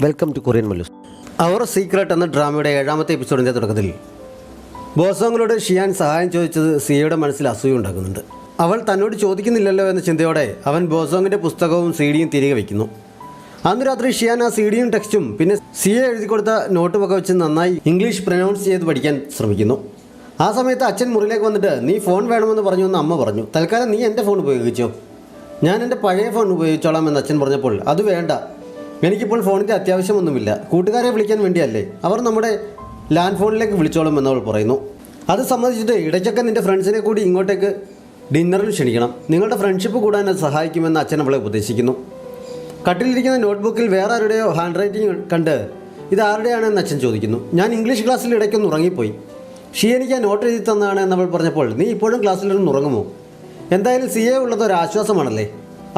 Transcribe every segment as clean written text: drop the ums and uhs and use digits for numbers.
Welcome to Korean Mallus. Our Secret എന്ന ഡ്രാമയുടെ 7ാമത്തെ എപ്പിസോഡിൻ്റെ തുടക്കത്തിൽ ബോസോങ്ങിനോട് ഷിയാൻ സഹായം ചോദിച്ചത് സിയയുടെ മനസ്സിൽ അസൂയ ഉണ്ടാക്കുന്നുണ്ട്. അവൾ തന്നോട് ചോദിക്കുന്നില്ലല്ലോ എന്ന ചിന്തയോടെ അവൻ ബോസോങ്ങിൻ്റെ പുസ്തകവും CD-യും തിരികെ വയ്ക്കുന്നു. അന്ന് രാത്രി ഷിയാൻ ആ CD-യും ടെക്സ്റ്റും പിന്നെ സിയ എഴുതി കൊടുത്ത നോട്ട് വക വെച്ച് നന്നായി ഇംഗ്ലീഷ് പ്രൊനൗൺസ് ചെയ്ത് പഠിക്കാൻ ശ്രമിക്കുന്നു. ആ സമയത്ത് അച്ഛൻ മുറിയിലേക്ക് വന്നിട്ട് നീ ഫോൺ വേണമെന്ന് പറഞ്ഞു എന്ന് അമ്മ പറഞ്ഞു. തൽക്കാലം നീ എൻ്റെ ഫോൺ ഉപയോഗിച്ചോ, ഞാൻ എൻ്റെ പഴയ ഫോൺ ഉപയോഗിച്ചോളാം എന്ന് അച്ഛൻ പറഞ്ഞപ്പോൾ അത് വേണ്ട, എനിക്കിപ്പോൾ ഫോണിൻ്റെ അത്യാവശ്യമൊന്നുമില്ല, കൂട്ടുകാരെ വിളിക്കാൻ വേണ്ടിയല്ലേ, അവർ നമ്മുടെ ലാൻഡ് ഫോണിലേക്ക് വിളിച്ചോളും എന്നവൾ പറയുന്നു. അത് സമ്മതിച്ചിട്ട് ഇടയ്ക്കൊക്കെ നിൻ്റെ ഫ്രണ്ട്സിനെ കൂടി ഇങ്ങോട്ടേക്ക് ഡിന്നറിൽ ക്ഷണിക്കണം, നിങ്ങളുടെ ഫ്രണ്ട്ഷിപ്പ് കൂടാൻ അത് സഹായിക്കുമെന്ന് അച്ഛൻ അവളെ ഉപദേശിക്കുന്നു. കട്ടിലിരിക്കുന്ന നോട്ട്ബുക്കിൽ വേറെ ആരുടെയോ ഹാൻഡ് റൈറ്റിംഗ് കണ്ട് ഇത് ആരുടെയാണെന്ന് അച്ഛൻ ചോദിക്കുന്നു. ഞാൻ ഇംഗ്ലീഷ് ക്ലാസ്സിൽ ഇടയ്ക്കൊന്ന് ഉറങ്ങിപ്പോയി, എനിക്ക് ആ നോട്ട് എഴുതി തന്നതാണ് എന്നവൾ പറഞ്ഞപ്പോൾ നീ ഇപ്പോഴും ക്ലാസ്സിലൊന്നും ഉറങ്ങുമോ? എന്തായാലും സിയെ ഉള്ളത് ഒരു ആശ്വാസമാണല്ലേ,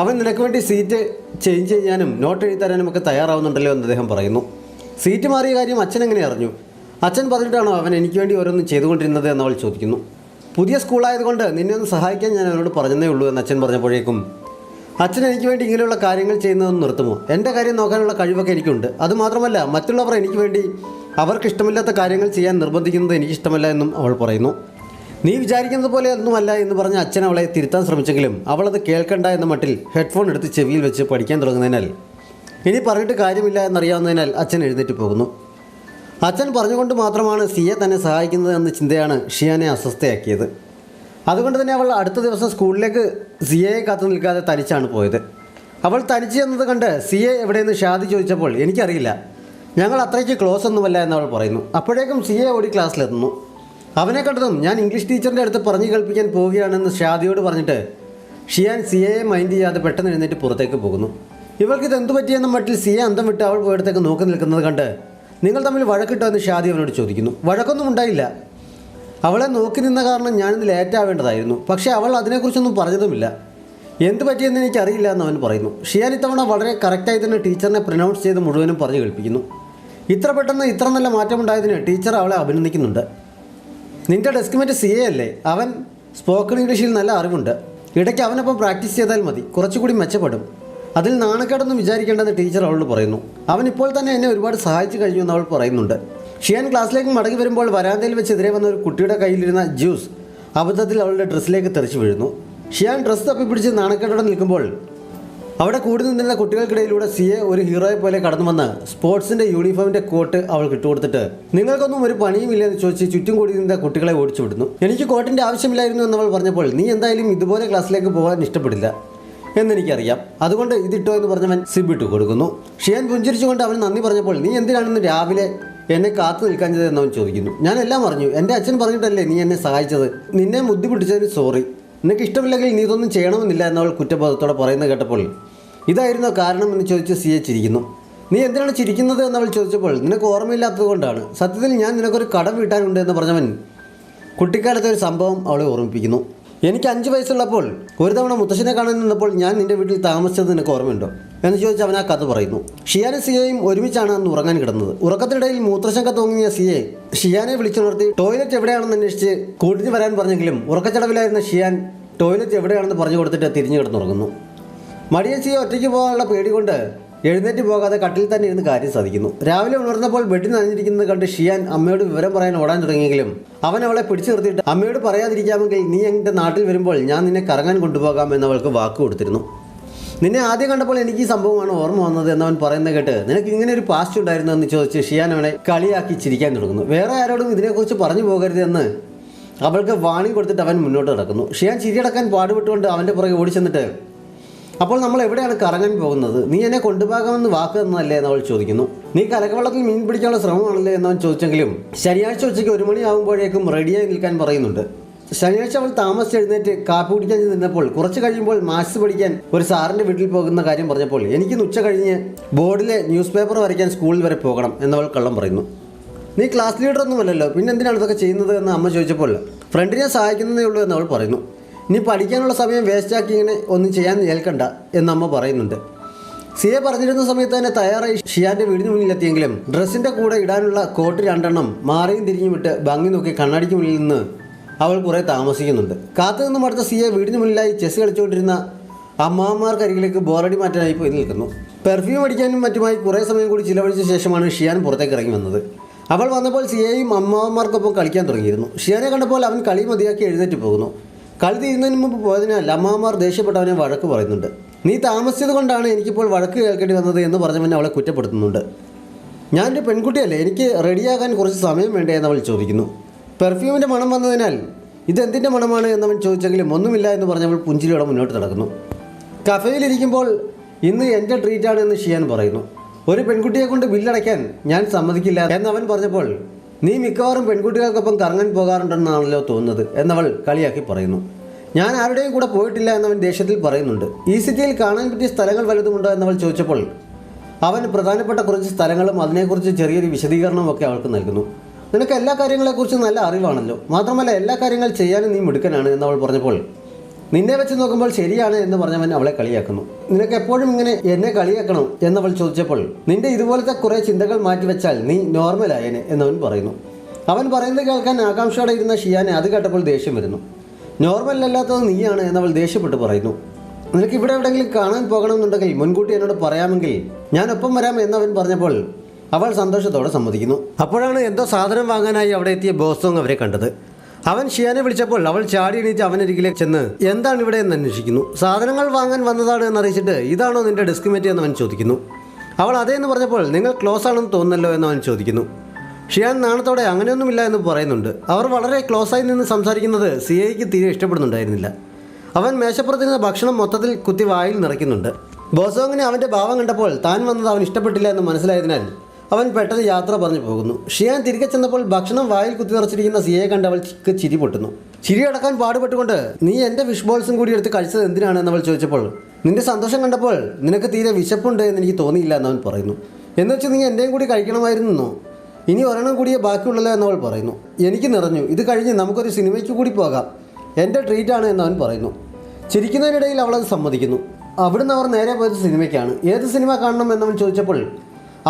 അവൻ നിനക്ക് വേണ്ടി സീറ്റ് ചേഞ്ച് ചെയ്യാനും നോട്ട് എഴുതി തരാനും ഒക്കെ തയ്യാറാവുന്നുണ്ടല്ലോ എന്ന് അദ്ദേഹം പറയുന്നു. സീറ്റ് മാറിയ കാര്യം അച്ഛൻ എങ്ങനെ അറിഞ്ഞു? അച്ഛൻ പറഞ്ഞിട്ടാണോ അവൻ എനിക്ക് വേണ്ടി ഓരോന്നും ചെയ്തുകൊണ്ടിരുന്നത് എന്നവൾ ചോദിക്കുന്നു. പുതിയ സ്കൂളായതുകൊണ്ട് നിന്നെ ഒന്ന് സഹായിക്കാൻ ഞാൻ അവനോട് പറഞ്ഞതേ ഉള്ളൂ എന്ന് അച്ഛൻ പറഞ്ഞപ്പോഴേക്കും അച്ഛൻ എനിക്ക് വേണ്ടി ഇങ്ങനെയുള്ള കാര്യങ്ങൾ ചെയ്യുന്നതൊന്ന് നിർത്തുമോ? എൻ്റെ കാര്യം നോക്കാനുള്ള കഴിവൊക്കെ എനിക്കുണ്ട്, അതുമാത്രമല്ല മറ്റുള്ളവർ എനിക്ക് വേണ്ടി അവർക്കിഷ്ടമില്ലാത്ത കാര്യങ്ങൾ ചെയ്യാൻ നിർബന്ധിക്കുന്നത് എനിക്കിഷ്ടമല്ല എന്നും അവൾ പറയുന്നു. നീ വിചാരിക്കുന്നത് പോലെ ഒന്നുമല്ല എന്ന് പറഞ്ഞ് അച്ഛൻ അവളെ തിരുത്താൻ ശ്രമിച്ചെങ്കിലും അവളത് കേൾക്കണ്ട എന്ന മട്ടിൽ ഹെഡ്ഫോൺ എടുത്ത് ചെവിയിൽ വെച്ച് പഠിക്കാൻ തുടങ്ങുന്നതിനാൽ ഇനി പറഞ്ഞിട്ട് കാര്യമില്ല എന്നറിയാവുന്നതിനാൽ അച്ഛൻ എഴുന്നേറ്റ് പോകുന്നു. അച്ഛൻ പറഞ്ഞുകൊണ്ട് മാത്രമാണ് സിയെ തന്നെ സഹായിക്കുന്നത് എന്ന ചിന്തയാണ് ഷിയാനെ അസ്വസ്ഥയാക്കിയത്. അതുകൊണ്ട് തന്നെ അവൾ അടുത്ത ദിവസം സ്കൂളിലേക്ക് സിയയെ കാത്തു നിൽക്കാതെ തനിച്ചാണ് പോയത്. അവൾ തനിച്ച് എന്നത് കണ്ട് സിയെ എവിടെയെന്ന് ഷാദി ചോദിച്ചപ്പോൾ എനിക്കറിയില്ല, ഞങ്ങൾ അത്രയ്ക്ക് ക്ലോസ് ഒന്നുമല്ല എന്നവൾ പറയുന്നു. അപ്പോഴേക്കും സിയെ ഓടി ക്ലാസ്സിലെത്തുന്നു. അവനെ കണ്ടതും ഞാൻ ഇംഗ്ലീഷ് ടീച്ചറിൻ്റെ അടുത്ത് പറഞ്ഞു കേൾപ്പിക്കാൻ പോവുകയാണെന്ന് ഷാദിയോട് പറഞ്ഞിട്ട് ഷിയാൻ സിയയെ മൈൻഡ് ചെയ്യാതെ പെട്ടെന്ന് എഴുന്നേറ്റ് പുറത്തേക്ക് പോകുന്നു. ഇവൾക്കിത് എന്തു പറ്റിയെന്ന മട്ടിൽ സിയെ അന്തം വിട്ട് അവൾ പോയിടത്തേക്ക് നോക്കി നിൽക്കുന്നത് കണ്ട് നിങ്ങൾ തമ്മിൽ വഴക്കിട്ടോ എന്ന് ഷാദി അവനോട് ചോദിക്കുന്നു. വഴക്കൊന്നും ഉണ്ടായില്ല, അവളെ നോക്കി നിന്ന കാരണം ഞാനിന്ന് ലേറ്റ് ആവേണ്ടതായിരുന്നു, പക്ഷേ അവൾ അതിനെക്കുറിച്ചൊന്നും പറഞ്ഞതുമില്ല, എന്ത് പറ്റിയെന്ന് എനിക്കറിയില്ല എന്ന് അവൻ പറയുന്നു. ഷിയാൻ ഇത്തവണ വളരെ കറക്റ്റായി തന്നെ ടീച്ചറിനെ പ്രൊനൗൺസ് ചെയ്ത് മുഴുവനും പറഞ്ഞു കേൾപ്പിക്കുന്നു. ഇത്ര പെട്ടെന്ന് ഇത്ര നല്ല മാറ്റമുണ്ടായതിന് ടീച്ചർ അവളെ അഭിനന്ദിക്കുന്നുണ്ട്. നിൻ്റെ ഡെസ്ക്മേറ്റ് സിയെ അല്ലേ, അവൻ സ്പോക്കൺ ഇംഗ്ലീഷിൽ നല്ല അറിവുണ്ട്, ഇടയ്ക്ക് അവനൊപ്പം പ്രാക്ടീസ് ചെയ്താൽ മതി, കുറച്ചുകൂടി മെച്ചപ്പെടും, അതിൽ നാണക്കേടൊന്നും വിചാരിക്കേണ്ടെന്ന് ടീച്ചർ അവളോട് പറയുന്നു. അവൻ ഇപ്പോൾ തന്നെ എന്നെ ഒരുപാട് സഹായിച്ചു കഴിഞ്ഞു എന്ന് അവൾ പറയുന്നുണ്ട്. ഷിയാൻ ക്ലാസ്സിലേക്ക് മടങ്ങി വരുമ്പോൾ വരാന്തയിൽ വെച്ച് എതിരെ വന്ന ഒരു കുട്ടിയുടെ കയ്യിലിരുന്ന ജ്യൂസ് അബദ്ധത്തിൽ അവളുടെ ഡ്രസ്സിലേക്ക് തെറിച്ചു വീഴുന്നു. ഷിയാൻ ഡ്രസ്സ് തപ്പിപ്പിടിച്ച് നാണക്കേടോടെ നിൽക്കുമ്പോൾ അവിടെ കൂടി നിന്നിരുന്ന കുട്ടികൾക്കിടയിലൂടെ സിയെ ഒരു ഹീറോയെ പോലെ കടന്നു വന്ന് സ്പോർട്സിൻ്റെ യൂണിഫോമിൻ്റെ കോട്ട് അവൾക്ക് ഇട്ടുകൊടുത്തിട്ട് നിങ്ങൾക്കൊന്നും ഒരു പണിയുമില്ല എന്ന് ചോദിച്ച് ചുറ്റും കൂടി നിന്ന കുട്ടികളെ ഓടിച്ചു വിടുന്നു. എനിക്ക് കോട്ടിൻ്റെ ആവശ്യമില്ലായിരുന്നു എന്നവൾ പറഞ്ഞപ്പോൾ നീ എന്തായാലും ഇതുപോലെ ക്ലാസ്സിലേക്ക് പോകാൻ ഇഷ്ടപ്പെടില്ല എന്നെനിക്കറിയാം, അതുകൊണ്ട് ഇതിട്ടോ എന്ന് പറഞ്ഞവൻ സിബിട്ട് കൊടുക്കുന്നു. ഷിയാൻ പുഞ്ചിരിച്ചുകൊണ്ട് അവൻ നന്ദി പറഞ്ഞപ്പോൾ നീ എന്തിനാണെന്ന് രാവിലെ എന്നെ കാത്തു നിൽക്കാഞ്ഞത് എന്നവൻ ചോദിക്കുന്നു. ഞാൻ എല്ലാം അറിഞ്ഞു, എൻ്റെ അച്ഛൻ പറഞ്ഞിട്ടല്ലേ നീ എന്നെ സഹായിച്ചത്, നിന്നെ ബുദ്ധി പിടിച്ചതിന് സോറി, നിനക്ക് ഇഷ്ടമില്ലെങ്കിൽ നീ ഇതൊന്നും ചെയ്യണമെന്നില്ല എന്നവൾ കുറ്റബോധത്തോടെ പറയുന്നത് കേട്ടപ്പോൾ ഇതായിരുന്നോ കാരണം എന്ന് ചോദിച്ച് സിയെ ചിരിക്കുന്നു. നീ എന്തിനാണ് ചിരിക്കുന്നത് എന്നവൾ ചോദിച്ചപ്പോൾ നിനക്ക് ഓർമ്മയില്ലാത്തത് കൊണ്ടാണ്, സത്യത്തിൽ ഞാൻ നിനക്കൊരു കടം വീട്ടാനുണ്ട് എന്ന് പറഞ്ഞവൻ കുട്ടിക്കാലത്തെ ഒരു സംഭവം അവളെ ഓർമ്മിപ്പിക്കുന്നു. എനിക്ക് 5 വയസ്സുള്ളപ്പോൾ ഒരു തവണ മുത്തശ്ശനെ കാണാൻ നിന്നപ്പോൾ ഞാൻ നിൻ്റെ വീട്ടിൽ താമസിച്ചത് നിനക്ക് ഓർമ്മയുണ്ടോ എന്ന് ചോദിച്ച് അവൻ ആ കഥ പറയുന്നു. ഷിയാനും സിയയും ഒരുമിച്ചാണ് അന്ന് ഉറങ്ങാൻ കിടന്നത്. ഉറക്കത്തിനിടയിൽ മൂത്രശങ്ക തോന്നിയ സിയെ ഷിയാനെ വിളിച്ചുണർത്തി ടോയ്ലറ്റ് എവിടെയാണെന്ന് അന്വേഷിച്ച് കൂട്ടിന് വരാൻ പറഞ്ഞെങ്കിലും ഉറക്കച്ചടവിലായിരുന്ന ഷിയാൻ ടോയ്ലറ്റ് എവിടെയാണെന്ന് പറഞ്ഞു കൊടുത്തിട്ട് തിരിഞ്ഞു കിടന്നുറങ്ങുന്നു. മടിയ സിയെ ഒറ്റയ്ക്ക് പോകാനുള്ള പേടി കൊണ്ട് എഴുന്നേറ്റ് പോകാതെ കട്ടിൽ തന്നെ ഇരുന്ന് കാര്യം സാധിക്കുന്നു. രാവിലെ ഉണർന്നപ്പോൾ ബെഡിൽ നനഞ്ഞിരിക്കുന്നത് കണ്ട് ഷിയാൻ അമ്മയോട് വിവരം പറയാൻ ഓടാൻ തുടങ്ങിയെങ്കിലും അവൻ അവളെ പിടിച്ചു നിർത്തിയിട്ട് അമ്മയോട് പറയാതിരിക്കാമെങ്കിൽ നീ എൻ്റെ നാട്ടിൽ വരുമ്പോൾ ഞാൻ നിന്നെ കറങ്ങാൻ കൊണ്ടുപോകാം എന്നവൾക്ക് വാക്ക് കൊടുത്തിരുന്നു. നിന്നെ ആദ്യം കണ്ടപ്പോൾ എനിക്ക് ഈ സംഭവമാണ് ഓർമ്മ വന്നത് എന്നവൻ പറയുന്നത് കേട്ട് നിനക്ക് ഇങ്ങനെ ഒരു പാസ്റ്റ് ഉണ്ടായിരുന്നു എന്ന് ചോദിച്ച് ഷിയാൻ അവനെ കളിയാക്കി ചിരിക്കാൻ തുടങ്ങുന്നു. വേറെ ആരോടും ഇതിനെക്കുറിച്ച് പറഞ്ഞു പോകരുത് എന്ന് അവൾക്ക് വാണിംഗ് കൊടുത്തിട്ട് അവൻ മുന്നോട്ട് നടക്കുന്നു. ഷിയാൻ ചിരിയടക്കാൻ പാടുപെട്ടുകൊണ്ട് അവൻ്റെ പുറകെ ഓടിച്ചെന്നിട്ട് അപ്പോൾ നമ്മൾ എവിടെയാണ് കറങ്ങാൻ പോകുന്നത്, നീ എന്നെ കൊണ്ടുപോകാമെന്ന് വാക്ക് തന്നതല്ലേ എന്നവൾ ചോദിക്കുന്നു. നീ കലക്കവെള്ളത്തിൽ മീൻ പിടിക്കാനുള്ള ശ്രമമാണല്ലേ എന്നവൻ ചോദിച്ചെങ്കിലും ശനിയാഴ്ച ഉച്ചയ്ക്ക് 1 മണിയാകുമ്പോഴേക്കും റെഡിയായി നിൽക്കാൻ പറയുന്നുണ്ട്. ശനിയാഴ്ച അവൾ താമസിച്ച് എഴുന്നേറ്റ് കാപ്പി കുടിക്കാൻ നിന്നപ്പോൾ കുറച്ച് കഴിയുമ്പോൾ മാത്സ് പഠിക്കാൻ ഒരു സാറിൻ്റെ വീട്ടിൽ പോകുന്ന കാര്യം പറഞ്ഞപ്പോൾ എനിക്കിന്ന് ഉച്ച കഴിഞ്ഞ് ബോർഡിലെ ന്യൂസ് പേപ്പർ വരയ്ക്കാൻ സ്കൂളിൽ വരെ പോകണം എന്നവൾ കള്ളം പറയുന്നു. നീ ക്ലാസ് ലീഡറൊന്നുമല്ലല്ലോ, പിന്നെ എന്തിനാണ് ഇതൊക്കെ ചെയ്യുന്നത് എന്ന് അമ്മ ചോദിച്ചപ്പോൾ ഫ്രണ്ടിനെ സഹായിക്കുന്നതേ ഉള്ളൂ എന്നവൾ പറയുന്നു. നീ പഠിക്കാനുള്ള സമയം വേസ്റ്റാക്കി ഇങ്ങനെ ഒന്നും ചെയ്യാൻ ഏൽക്കണ്ട എന്നമ്മ പറയുന്നുണ്ട്. സിയെ പറഞ്ഞിരുന്ന സമയത്ത് തന്നെ തയ്യാറായി ഷിയാൻ്റെ വീടിന് മുന്നിലെത്തിയെങ്കിലും ഡ്രസ്സിൻ്റെ കൂടെ ഇടാനുള്ള കോട്ട് 2 എണ്ണം മാറിയും തിരിഞ്ഞും വിട്ട് ഭംഗി നോക്കി കണ്ണാടിക്ക് മുന്നിൽ നിന്ന് അവൾ കുറേ താമസിക്കുന്നുണ്ട്. കാത്തു നിന്നും അടുത്ത സിയെ വീടിന് മുന്നിലായി ചെസ് കളിച്ചുകൊണ്ടിരുന്ന അമ്മാവന്മാർക്കരികിലേക്ക് ബോറടി മാറ്റാനായി പോയി നിൽക്കുന്നു. പെർഫ്യൂം അടിക്കാനും മറ്റുമായി കുറേ സമയം കൂടി ചിലവഴിച്ച ശേഷമാണ് ഷിയാൻ പുറത്തേക്ക് ഇറങ്ങി വന്നത്. അവൾ വന്നപ്പോൾ സിയയും അമ്മാവന്മാർക്കൊപ്പം കളിക്കാൻ തുടങ്ങിയിരുന്നു. ഷിയാനെ കണ്ടപ്പോൾ അവൻ കളി മതിയാക്കി എഴുന്നേറ്റ് പോകുന്നു. കളി തീരുന്നതിന് മുമ്പ് പോയതിനാൽ അമ്മാവന്മാർ ദേഷ്യപ്പെട്ടവനെ വഴക്ക് പറയുന്നുണ്ട്. നീ താമസിച്ചത് കൊണ്ടാണ് എനിക്കിപ്പോൾ വഴക്ക് കേൾക്കേണ്ടി വന്നത് എന്ന് പറഞ്ഞവൻ അവളെ കുറ്റപ്പെടുത്തുന്നുണ്ട്. ഞാനൊരു പെൺകുട്ടിയല്ലേ, എനിക്ക് റെഡിയാകാൻ കുറച്ച് സമയം വേണ്ടേ എന്നവൾ ചോദിക്കുന്നു. പെർഫ്യൂമിൻ്റെ മണം വന്നതിനാൽ ഇതെന്തിൻ്റെ മണമാണ് എന്നവൻ ചോദിച്ചെങ്കിലും ഒന്നുമില്ല എന്ന് പറഞ്ഞവൾ പുഞ്ചിരിയോടെ മുന്നോട്ട് നടക്കുന്നു. കഫേയിലിരിക്കുമ്പോൾ ഇന്ന് എൻ്റെ ട്രീറ്റാണ് എന്ന് ഷിയാൻ പറയുന്നു. ഒരു പെൺകുട്ടിയെ കൊണ്ട് ബില്ലടയ്ക്കാൻ ഞാൻ സമ്മതിക്കില്ല എന്നവൻ പറഞ്ഞപ്പോൾ നീ മിക്കവാറും പെൺകുട്ടികൾക്കൊപ്പം കറങ്ങാൻ പോകാറുണ്ടെന്നാണല്ലോ തോന്നുന്നത് എന്നവൾ കളിയാക്കി പറയുന്നു. ഞാൻ ആരുടെയും കൂടെ പോയിട്ടില്ല എന്നവൻ ദേഷ്യത്തിൽ പറയുന്നുണ്ട്. ഈ സിറ്റിയിൽ കാണാൻ പറ്റിയ സ്ഥലങ്ങൾ വലുതുമുണ്ടോ എന്നവൾ ചോദിച്ചപ്പോൾ അവൻ പ്രധാനപ്പെട്ട കുറച്ച് സ്ഥലങ്ങളും അതിനെക്കുറിച്ച് ചെറിയൊരു വിശദീകരണവും ഒക്കെ അവൾക്ക് നൽകുന്നു. നിനക്ക് എല്ലാ കാര്യങ്ങളെക്കുറിച്ചും നല്ല അറിവാണല്ലോ, മാത്രമല്ല എല്ലാ കാര്യങ്ങൾ ചെയ്യാനും നീ മിടുക്കനാണ് എന്നവൾ പറഞ്ഞപ്പോൾ നിന്നെ വെച്ച് നോക്കുമ്പോൾ ശരിയാണ് എന്ന് പറഞ്ഞവൻ അവളെ കളിയാക്കുന്നു. നിനക്ക് എപ്പോഴും ഇങ്ങനെ എന്നെ കളിയാക്കണം എന്നവൾ ചോദിച്ചപ്പോൾ നിന്റെ ഇതുപോലത്തെ കുറേ ചിന്തകൾ മാറ്റിവെച്ചാൽ നീ നോർമലായേനെ എന്നവൻ പറയുന്നു. അവൻ പറയുന്നത് കേൾക്കാൻ ആകാംക്ഷയോടെ ഇരുന്ന ഷിയാനെ അത് കേട്ടപ്പോൾ ദേഷ്യം വരുന്നു. നോർമലല്ലാത്തത് നീയാണ് എന്നവൾ ദേഷ്യപ്പെട്ട് പറയുന്നു. നിനക്ക് ഇവിടെ എവിടെയെങ്കിലും കാണാൻ പോകണമെന്നുണ്ടെങ്കിൽ മുൻകൂട്ടി എന്നോട് പറയാമെങ്കിൽ ഞാൻ ഒപ്പം വരാം എന്നവൻ പറഞ്ഞപ്പോൾ അവൾ സന്തോഷത്തോടെ സമ്മതിക്കുന്നു. അപ്പോഴാണ് എന്തോ സാധനം വാങ്ങാനായി അവിടെ എത്തിയ ബോസോങ് അവരെ കണ്ടത്. അവൻ ഷിയാനെ വിളിച്ചപ്പോൾ അവൾ ചാടി എണീറ്റ് അവനരികിലേക്ക് ചെന്ന് എന്താണ് ഇവിടെ എന്ന് അന്വേഷിക്കുന്നു. സാധനങ്ങൾ വാങ്ങാൻ വന്നതാണ് എന്നറിയിച്ചിട്ട് ഇതാണോ നിന്റെ ഡെസ്ക് മേറ്റ് എന്നവൻ ചോദിക്കുന്നു. അവൾ അതേന്ന് പറഞ്ഞപ്പോൾ നിങ്ങൾ ക്ലോസ് ആണെന്ന് തോന്നുന്നല്ലോ എന്നവൻ ചോദിക്കുന്നു. ഷിയാൻ നാണത്തോടെ അങ്ങനെയൊന്നുമില്ല എന്ന് പറയുന്നുണ്ട്. അവർ വളരെ ക്ലോസായി നിന്ന് സംസാരിക്കുന്നത് സിയയ്ക്ക് തീരെ ഇഷ്ടപ്പെടുന്നുണ്ടായിരുന്നില്ല. അവൻ മേശപ്പുറത്തിരുന്ന ഭക്ഷണം മൊത്തത്തിൽ കുത്തി വായിൽ നിറയ്ക്കുന്നുണ്ട്. ബോസോങ്ങിനെ അവൻ്റെ ഭാവം കണ്ടപ്പോൾ താൻ വന്നത് അവൻ ഇഷ്ടപ്പെട്ടില്ല എന്ന് മനസ്സിലായതിനാൽ അവൻ പെട്ടെന്ന് യാത്ര പറഞ്ഞു പോകുന്നു. ഷിയാൻ തിരികെ ചെന്നപ്പോൾ ഭക്ഷണം വായിൽ കുത്തി നിറച്ചിരിക്കുന്ന സിയയെ കണ്ട് അവൾക്ക് ചിരി പൊട്ടുന്നു. ചിരി അടക്കാൻ പാടുപെട്ടുകൊണ്ട് നീ എൻ്റെ ഫിഷ് ബോൾസും കൂടി എടുത്ത് കഴിച്ചത് എന്തിനാണ് എന്നവൾ ചോദിച്ചപ്പോൾ നിന്റെ സന്തോഷം കണ്ടപ്പോൾ നിനക്ക് തീരെ വിശപ്പുണ്ട് എന്ന് എനിക്ക് തോന്നിയില്ല എന്നവൻ പറയുന്നു. എന്നുവെച്ച് നീ എൻ്റെയും കൂടി കഴിക്കണമായിരുന്നോ? ഇനി ഒരെണ്ണം കൂടിയേ ബാക്കിയുള്ളല്ലോ എന്നവൾ പറയുന്നു. എനിക്ക് നിറഞ്ഞു, ഇത് കഴിഞ്ഞ് നമുക്കൊരു സിനിമയ്ക്ക് കൂടി പോകാം, എൻ്റെ ട്രീറ്റാണ് എന്നവൻ പറയുന്നു. ചിരിക്കുന്നതിനിടയിൽ അവളത് സമ്മതിക്കുന്നു. അവിടുന്ന് അവർ നേരെ പോയത് സിനിമയ്ക്കാണ്. ഏത് സിനിമ കാണണം എന്നവൻ ചോദിച്ചപ്പോൾ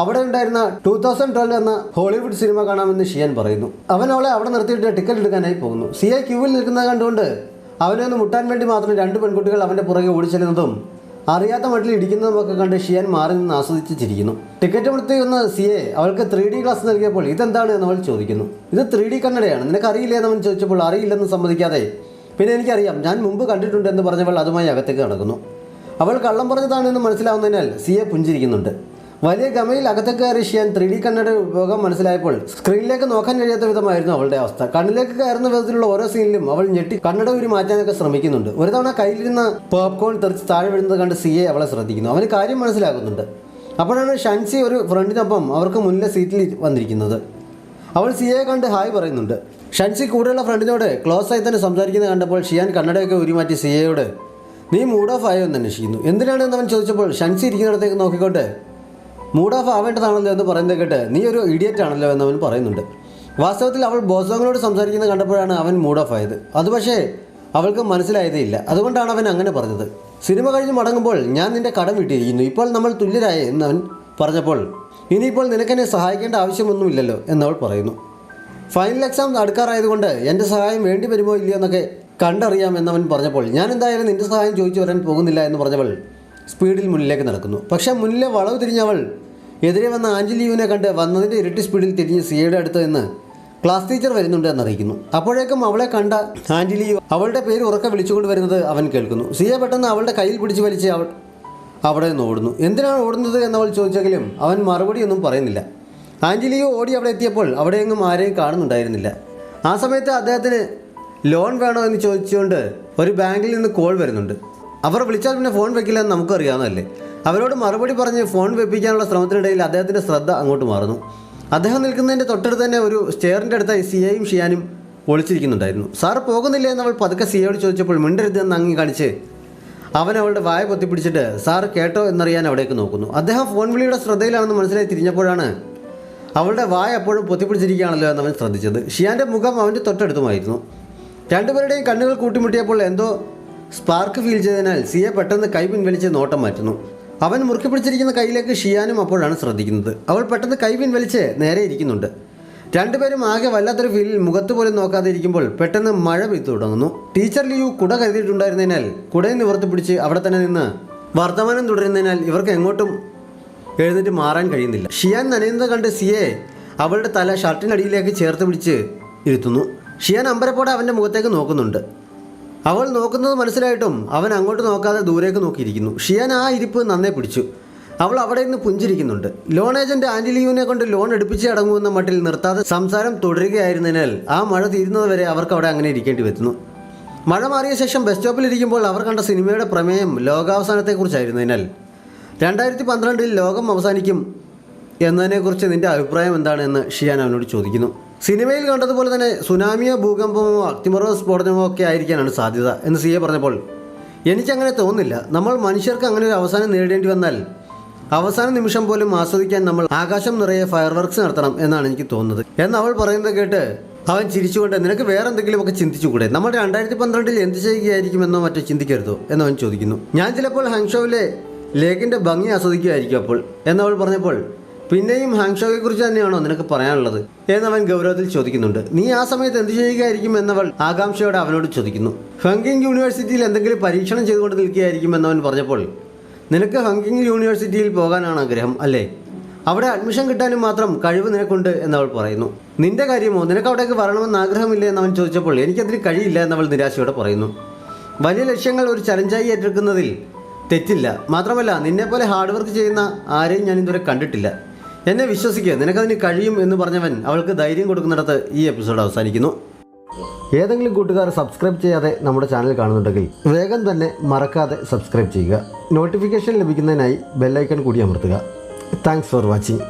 അവിടെ ഉണ്ടായിരുന്ന 2012 എന്ന ഹോളിവുഡ് സിനിമ കാണാമെന്ന് ഷിയാൻ പറയുന്നു. അവൻ അവളെ അവിടെ നിർത്തിയിട്ട് ടിക്കറ്റ് എടുക്കാനായി പോകുന്നു. സിയ ക്യൂവിൽ നിൽക്കുന്നത് കണ്ടുകൊണ്ട് അവനെ ഒന്ന് മുട്ടാൻ വേണ്ടി മാത്രം 2 പെൺകുട്ടികൾ അവൻ്റെ പുറകെ ഓടിച്ചെല്ലുന്നതും അറിയാത്ത മട്ടിൽ ഇടിക്കുന്നതുമൊക്കെ കണ്ട് ഷിയാൻ മാറി നിന്ന് ആസ്വദിച്ച് ചിരിക്കുന്നു. ടിക്കറ്റ് എടുത്ത് വന്ന സിയെ അവൾക്ക് 3D ഗ്ലാസ് നൽകിയപ്പോൾ ഇതെന്താണ് എന്ന് അവൾ ചോദിക്കുന്നു. ഇത് 3D കണ്ണടയാണ്, നിനക്കറിയില്ലേ എന്നവൻ ചോദിച്ചപ്പോൾ അറിയില്ലെന്ന് സമ്മതിക്കാതെ പിന്നെ എനിക്കറിയാം, ഞാൻ മുമ്പ് കണ്ടിട്ടുണ്ട് എന്ന് പറഞ്ഞവൾ അതുമായി അകത്തേക്ക് നടക്കുന്നു. അവൾ കള്ളം പറഞ്ഞതാണെന്ന് മനസ്സിലാവുന്നതിനാൽ സിയെ പുഞ്ചിരിക്കുന്നുണ്ട്. വലിയ ഗമയിൽ അകത്തേക്ക് കയറി ഷിയാൻ 3D കണ്ണട ഉപയോഗം മനസ്സിലായപ്പോൾ സ്ക്രീനിലേക്ക് നോക്കാൻ കഴിയാത്ത വിധമായിരുന്നു അവളുടെ അവസ്ഥ. കണ്ണിലേക്ക് കയറുന്ന വിധത്തിലുള്ള ഓരോ സീനിലും അവൾ ഞെട്ടി കണ്ണട ഊരി മാറ്റാനൊക്കെ ശ്രമിക്കുന്നുണ്ട്. ഒരു തവണ കയ്യിലിരുന്ന പോപ്കോൺ തെറിച്ച് താഴെ വീഴുന്നത് കണ്ട് സിയെ അവളെ ശ്രദ്ധിക്കുന്നു. അവന് കാര്യം മനസ്സിലാക്കുന്നുണ്ട്. അപ്പോഴാണ് ഷൻസി ഒരു ഫ്രണ്ടിനൊപ്പം അവർക്ക് മുന്നിലെ സീറ്റിൽ വന്നിരിക്കുന്നത്. അവൾ സിയയെ കണ്ട് ഹായ് പറയുന്നുണ്ട്. ഷൻസി കൂടെയുള്ള ഫ്രണ്ടിനോട് ക്ലോസ് ആയി തന്നെ സംസാരിക്കുന്നത് കണ്ടപ്പോൾ ഷിയാൻ കണ്ണടയൊക്കെ ഉരുമാറ്റി സിയയോട് നീ മൂഡ് ഓഫ് ആയോ എന്ന് അന്വേഷിക്കുന്നു. എന്തിനാണെന്ന് അവൻ ചോദിച്ചപ്പോൾ ഷൻസി ഇരിക്കുന്നിടത്തേക്ക് നോക്കിക്കൊണ്ട് മൂഡ് ഓഫ് ആവേണ്ടതാണല്ലോ എന്ന് പറയുന്നത് കേട്ട് നീ ഒരു ഇഡിയറ്റ് ആണല്ലോ എന്നവൻ പറയുന്നുണ്ട്. വാസ്തവത്തിൽ അവൾ ബോസോങ്ങിനോട് സംസാരിക്കുന്നത് കണ്ടപ്പോഴാണ് അവൻ മൂഡ് ഓഫ് ആയത്. അത് പക്ഷേ അവൾക്ക് മനസ്സിലായതേ ഇല്ല. അതുകൊണ്ടാണ് അവൻ അങ്ങനെ പറഞ്ഞത്. സിനിമ കഴിഞ്ഞ് മടങ്ങുമ്പോൾ ഞാൻ നിന്റെ കടം വിട്ടിരിക്കുന്നു, ഇപ്പോൾ നമ്മൾ തുല്യരായേ എന്നവൻ പറഞ്ഞപ്പോൾ ഇനിയിപ്പോൾ നിനക്കെന്നെ സഹായിക്കേണ്ട ആവശ്യമൊന്നുമില്ലല്ലോ എന്നവൾ പറയുന്നു. ഫൈനൽ എക്സാം അടുക്കാറായതുകൊണ്ട് എൻ്റെ സഹായം വേണ്ടി വരുമോ ഇല്ലയോ എന്നൊക്കെ കണ്ടറിയാം എന്നവൻ പറഞ്ഞപ്പോൾ ഞാൻ എന്തായാലും നിന്റെ സഹായം ചോദിച്ചു വരാൻ പോകുന്നില്ല എന്ന് പറഞ്ഞവൾ സ്പീഡിൽ മുന്നിലേക്ക് നടക്കുന്നു. പക്ഷേ മുന്നിലെ വളവ് തിരിഞ്ഞവൾ എതിരെ വന്ന ആഞ്ചലിയുവിനെ കണ്ട് വന്നതിൻ്റെ ഇരട്ടി സ്പീഡിൽ തിരിഞ്ഞ് സിയയുടെ അടുത്ത് നിന്ന് ക്ലാസ് ടീച്ചർ വരുന്നുണ്ട് എന്നറിയിക്കുന്നു. അപ്പോഴേക്കും അവളെ കണ്ട ആഞ്ചലിയു അവളുടെ പേര് ഉറക്കെ വിളിച്ചുകൊണ്ട് വരുന്നത് അവൻ കേൾക്കുന്നു. സിയ പെട്ടെന്ന് അവളുടെ കയ്യിൽ പിടിച്ച് വലിച്ച് അവിടെ നിന്ന് ഓടുന്നു. എന്തിനാണ് ഓടുന്നത് എന്നവൾ ചോദിച്ചെങ്കിലും അവൻ മറുപടിയൊന്നും പറയുന്നില്ല. ആഞ്ചലിയു ഓടി അവിടെ എത്തിയപ്പോൾ അവിടെയെങ്ങും ആരെയും കാണുന്നുണ്ടായിരുന്നില്ല. ആ സമയത്ത് അദ്ദേഹത്തിന് ലോൺ വേണോ എന്ന് ചോദിച്ചുകൊണ്ട് ഒരു ബാങ്കിൽ നിന്ന് കോൾ വരുന്നുണ്ട്. അവർ വിളിച്ചാൽ പിന്നെ ഫോൺ വെക്കില്ലെന്ന് നമുക്കറിയാവുന്നതല്ലേ. അവരോട് മറുപടി പറഞ്ഞ് ഫോൺ വെപ്പിക്കാനുള്ള ശ്രമത്തിനിടയിൽ അദ്ദേഹത്തിൻ്റെ ശ്രദ്ധ അങ്ങോട്ട് മാറുന്നു. അദ്ദേഹം നിൽക്കുന്നതിൻ്റെ തൊട്ടടുത്ത് തന്നെ ഒരു സ്റ്റെയറിൻ്റെ അടുത്ത് സിയയും ഷിയാനും ഒളിച്ചിരിക്കുന്നുണ്ടായിരുന്നു. സാർ പോകുന്നില്ല എന്നവൾ പതുക്കെ സിയയോട് ചോദിച്ചപ്പോൾ മിണ്ടരുതെന്ന് അങ്ങി കാണിച്ച് അവൻ അവളുടെ വായ പൊത്തിപ്പിടിച്ചിട്ട് സാർ കേട്ടോ എന്നറിയാൻ അവിടേക്ക് നോക്കുന്നു. അദ്ദേഹം ഫോൺ വിളിയുടെ ശ്രദ്ധയിലാണെന്ന് മനസ്സിലായി തിരിഞ്ഞപ്പോഴാണ് അവളുടെ വായ എപ്പോഴും പൊത്തിപ്പിടിച്ചിരിക്കുകയാണല്ലോ എന്നവൻ ശ്രദ്ധിച്ചത്. ഷിയാൻ്റെ മുഖം അവൻ്റെ തൊട്ടടുത്തുമായിരുന്നു. രണ്ടുപേരുടെയും കണ്ണുകൾ കൂട്ടിമുട്ടിയപ്പോൾ എന്തോ സ്പാർക്ക് ഫീൽ ചെയ്തതിനാൽ സിയ പെട്ടെന്ന് കൈ പിൻവലിച്ച് നോട്ടം മാറ്റുന്നു. അവൻ മുറുക്കി പിടിച്ചിരിക്കുന്ന കൈയിലേക്ക് ഷിയാനും അപ്പോഴാണ് ശ്രദ്ധിക്കുന്നത്. അവൾ പെട്ടെന്ന് കൈ പിൻവലിച്ച് നേരെ ഇരിക്കുന്നുണ്ട്. രണ്ടുപേരും ആകെ വല്ലാത്തൊരു ഫീലിൽ മുഖത്ത് പോലും നോക്കാതെ ഇരിക്കുമ്പോൾ പെട്ടെന്ന് മഴ പെയ്തു തുടങ്ങുന്നു. ടീച്ചർ ലിയു കുട കരുതിയിട്ടുണ്ടായിരുന്നതിനാൽ കുടയും നിവർത്തി പിടിച്ച് അവിടെ തന്നെ നിന്ന് വർത്തമാനം തുടരുന്നതിനാൽ ഇവർക്ക് എങ്ങോട്ടും എഴുന്നേറ്റ് മാറാൻ കഴിയുന്നില്ല. ഷിയാൻ നനയുന്നത് കണ്ട് സിയെ അവളുടെ തല ഷർട്ടിനടിയിലേക്ക് ചേർത്ത് പിടിച്ച് ഇരുത്തുന്നു. ഷിയാൻ അമ്പരപ്പോടെ അവൻ്റെ മുഖത്തേക്ക് നോക്കുന്നുണ്ട്. അവൾ നോക്കുന്നത് മനസ്സിലായിട്ടും അവൻ അങ്ങോട്ട് നോക്കാതെ ദൂരേക്ക് നോക്കിയിരിക്കുന്നു. ഷിയാൻ ആ ഇരിപ്പ് നന്നേ പിടിച്ചു. അവൾ അവിടെ നിന്ന് പുഞ്ചിരിക്കുന്നുണ്ട്. ലോൺ ഏജന്റ് ആന്റി ലിയുവിനെ കൊണ്ട് ലോൺ എടുപ്പിച്ച് അടങ്ങുമെന്ന മട്ടിൽ നിർത്താതെ സംസാരം തുടരുകയായിരുന്നതിനാൽ ആ മഴ തീരുന്നത് വരെ അവർക്ക് അവിടെ അങ്ങനെ ഇരിക്കേണ്ടി വരുന്നു. മഴ മാറിയ ശേഷം ബസ് സ്റ്റോപ്പിലിരിക്കുമ്പോൾ അവർ കണ്ട സിനിമയുടെ പ്രമേയം ലോകാവസാനത്തെക്കുറിച്ചായിരുന്നതിനാൽ 2012 ലോകം അവസാനിക്കും എന്നതിനെക്കുറിച്ച് നിൻ്റെ അഭിപ്രായം എന്താണ് എന്ന് ഷിയാൻ അവനോട് ചോദിക്കുന്നു. സിനിമയിൽ കണ്ടതുപോലെ തന്നെ സുനാമിയോ ഭൂകമ്പമോ അഗ്നിപർവ്വത സ്ഫോടനമോ ഒക്കെ ആയിരിക്കാനാണ് സാധ്യത എന്ന് സിയെ പറഞ്ഞപ്പോൾ എനിക്കങ്ങനെ തോന്നുന്നില്ല. നമ്മൾ മനുഷ്യർക്ക് അങ്ങനെ ഒരു അവസാനം നേരിടേണ്ടി വന്നാൽ അവസാന നിമിഷം പോലും ആസ്വദിക്കാൻ നമ്മൾ ആകാശം നിറയെ ഫയർ വർക്ക്സ് നടത്തണം എന്നാണ് എനിക്ക് തോന്നുന്നത് എന്ന് അവൾ പറയുന്നത് കേട്ട് അവൻ ചിരിച്ചുകൊണ്ട് നിനക്ക് വേറെ എന്തെങ്കിലുമൊക്കെ ചിന്തിച്ചുകൂടെ? നമ്മൾ 2012 എന്ത് ചെയ്യുകയായിരിക്കുമെന്നോ മറ്റോ ചിന്തിക്കരുതോ എന്നവൻ ചോദിക്കുന്നു. ഞാൻ ചിലപ്പോൾ ഹാങ്ഷോവിലെ ലേക്കിൻ്റെ ഭംഗി ആസ്വദിക്കുകയായിരിക്കും അപ്പോൾ എന്നവൾ പറഞ്ഞപ്പോൾ പിന്നെയും ഹാങ്ഷോയെക്കുറിച്ച് തന്നെയാണോ നിനക്ക് പറയാനുള്ളത് എന്നവൻ ഗൗരവത്തിൽ ചോദിക്കുന്നുണ്ട്. നീ ആ സമയത്ത് എന്ത് ചെയ്യുകയായിരിക്കും എന്നവൾ ആകാംക്ഷയോടെ അവനോട് ചോദിക്കുന്നു. ഹങ്കിങ് യൂണിവേഴ്സിറ്റിയിൽ എന്തെങ്കിലും പരീക്ഷണം ചെയ്തുകൊണ്ട് നിൽക്കുകയായിരിക്കും എന്നവൻ പറഞ്ഞപ്പോൾ നിനക്ക് ഹങ്കിങ് യൂണിവേഴ്സിറ്റിയിൽ പോകാനാണ് ആഗ്രഹം അല്ലേ? അവിടെ അഡ്മിഷൻ കിട്ടാനും മാത്രം കഴിവ് നിനക്കുണ്ട് എന്നവൾ പറയുന്നു. നിന്റെ കാര്യമോ? നിനക്ക് അവിടേക്ക് വരണമെന്ന് ആഗ്രഹമില്ല എന്നവൻ ചോദിച്ചപ്പോൾ എനിക്കതിന് കഴിയില്ല എന്നവൾ നിരാശയോടെ പറയുന്നു. വലിയ ലക്ഷ്യങ്ങൾ ഒരു ചലഞ്ചായി ഏറ്റെടുക്കുന്നതിൽ തെറ്റില്ല. മാത്രമല്ല നിന്നെപ്പോലെ ഹാർഡ് വർക്ക് ചെയ്യുന്ന ആരെയും ഞാൻ ഇതുവരെ കണ്ടിട്ടില്ല. എന്നെ വിശ്വസിക്കുക, നിനക്കതിന് കഴിയും എന്ന് പറഞ്ഞവൻ അവൾക്ക് ധൈര്യം കൊടുക്കുന്നിടത്ത് ഈ എപ്പിസോഡ് അവസാനിക്കുന്നു. ഏതെങ്കിലും കൂട്ടുകാർ സബ്സ്ക്രൈബ് ചെയ്യാതെ നമ്മുടെ ചാനൽ കാണുന്നുണ്ടെങ്കിൽ വേഗം തന്നെ മറക്കാതെ സബ്സ്ക്രൈബ് ചെയ്യുക. നോട്ടിഫിക്കേഷൻ ലഭിക്കുന്നതിനായി ബെല്ലൈക്കൺ കൂടി അമർത്തുക. Thanks for watching.